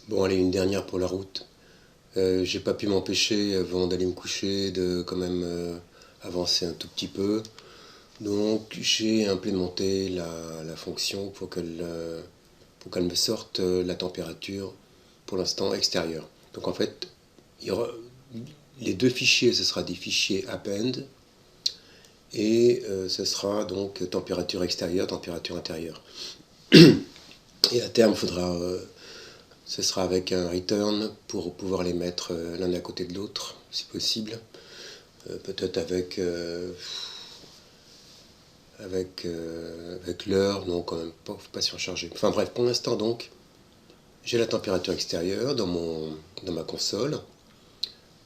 Bon, allez, une dernière pour la route. J'ai pas pu m'empêcher, avant d'aller me coucher, de quand même avancer un tout petit peu. Donc, j'ai implémenté la fonction pour qu'elle me sorte la température, pour l'instant, extérieure. Donc, en fait, il y aura, les deux fichiers, ce sera des fichiers append, et ce sera donc température extérieure, température intérieure. Et à terme, ce sera avec un return pour pouvoir les mettre l'un à côté de l'autre, si possible. Peut-être avec l'heure, non, quand même pas, faut pas surcharger. Enfin bref, pour l'instant donc, j'ai la température extérieure dans ma console.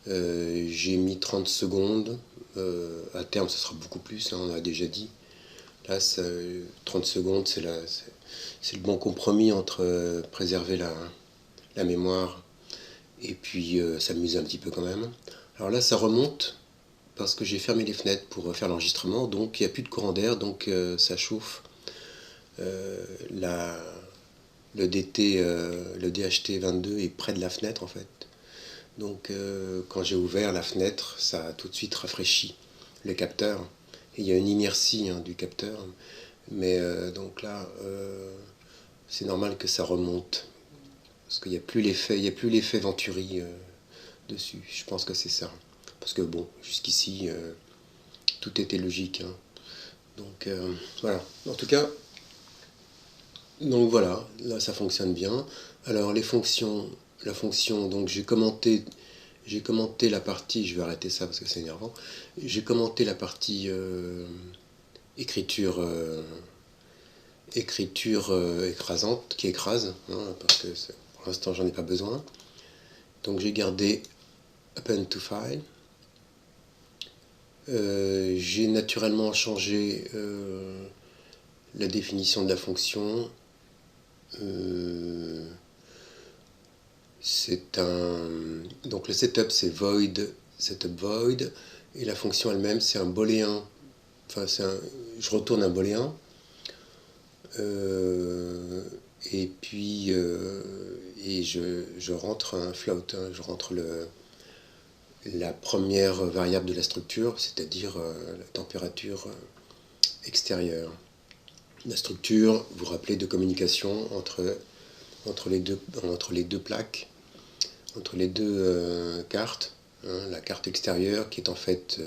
J'ai mis 30 secondes. À terme, ce sera beaucoup plus, hein, on a déjà dit. Là, 30 secondes, c'est le bon compromis entre préserver la mémoire et puis s'amuser un petit peu quand même. Alors là, ça remonte parce que j'ai fermé les fenêtres pour faire l'enregistrement, donc il n'y a plus de courant d'air, donc ça chauffe. La, le DHT22 est près de la fenêtre en fait. Donc quand j'ai ouvert la fenêtre, ça a tout de suite rafraîchi le capteur. Et il y a une inertie du capteur, mais donc là, c'est normal que ça remonte parce qu'il n'y a plus l'effet Venturi dessus. Je pense que c'est ça. Parce que bon, jusqu'ici, tout était logique, hein. Donc voilà. En tout cas, donc voilà, là ça fonctionne bien. Alors les fonctions, la fonction, donc j'ai commenté la partie, je vais arrêter ça parce que c'est énervant. J'ai commenté la partie écriture, écrasante, qui écrase, hein, parce que pour l'instant j'en ai pas besoin. Donc j'ai gardé append to file. J'ai naturellement changé la définition de la fonction. Euh, donc le setup c'est void, setup void, et la fonction elle-même c'est un booléen. Enfin, je retourne un booléen. Euh, et puis je rentre un float, hein, je rentre la première variable de la structure, c'est-à-dire la température extérieure. La structure, vous vous rappelez, de communication entre les deux plaques, entre les deux cartes, hein, la carte extérieure qui est en fait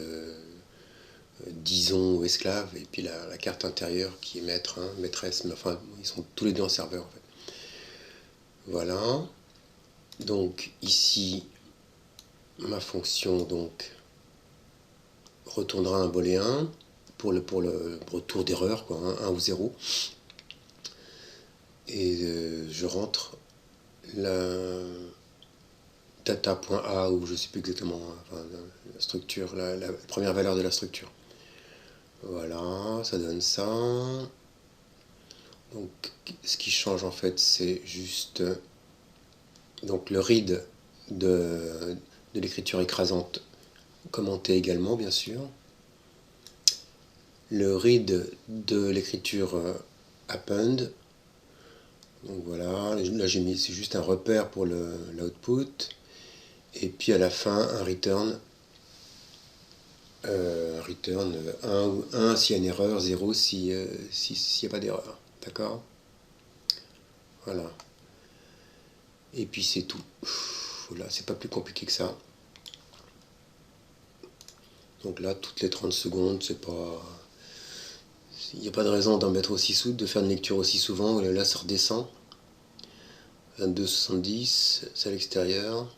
disons ou esclave, et puis la carte intérieure qui est maître, hein, maîtresse, mais enfin ils sont tous les deux en serveur en fait. Voilà. Donc ici ma fonction donc retournera un booléen pour le retour d'erreur, quoi, hein, 1 ou 0. Et je rentre la data.a ou je sais plus exactement, enfin, la structure, la première valeur de la structure. Voilà, ça donne ça. Donc ce qui change en fait c'est juste donc le read de l'écriture écrasante commenté également bien sûr. Le read de l'écriture append. Donc voilà, là j'ai mis, c'est juste un repère pour l'output. Et puis à la fin, un return. Return 1 s'il y a une erreur, 0 s'il n'y a pas d'erreur. D'accord. Voilà. Et puis c'est tout. Voilà, c'est pas plus compliqué que ça. Donc là, toutes les 30 secondes, c'est pas. Il n'y a pas de raison d'en mettre aussi de faire une lecture aussi souvent. Là, ça redescend. 22,70, c'est à l'extérieur.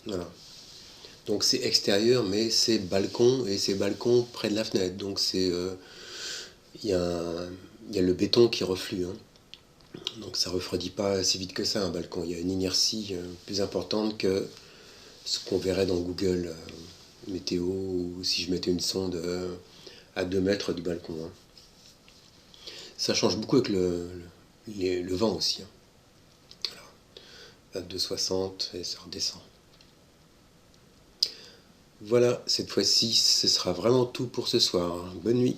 Voilà. Donc c'est extérieur, mais c'est balcon, et c'est balcon près de la fenêtre. Donc il y a le béton qui reflue, hein. Donc ça refroidit pas si vite que ça un balcon. Il y a une inertie plus importante que ce qu'on verrait dans Google météo, ou si je mettais une sonde à 2 mètres du balcon, hein. Ça change beaucoup avec le vent aussi, hein. Voilà. 22,60 et ça redescend. Voilà, cette fois-ci, ce sera vraiment tout pour ce soir. Bonne nuit.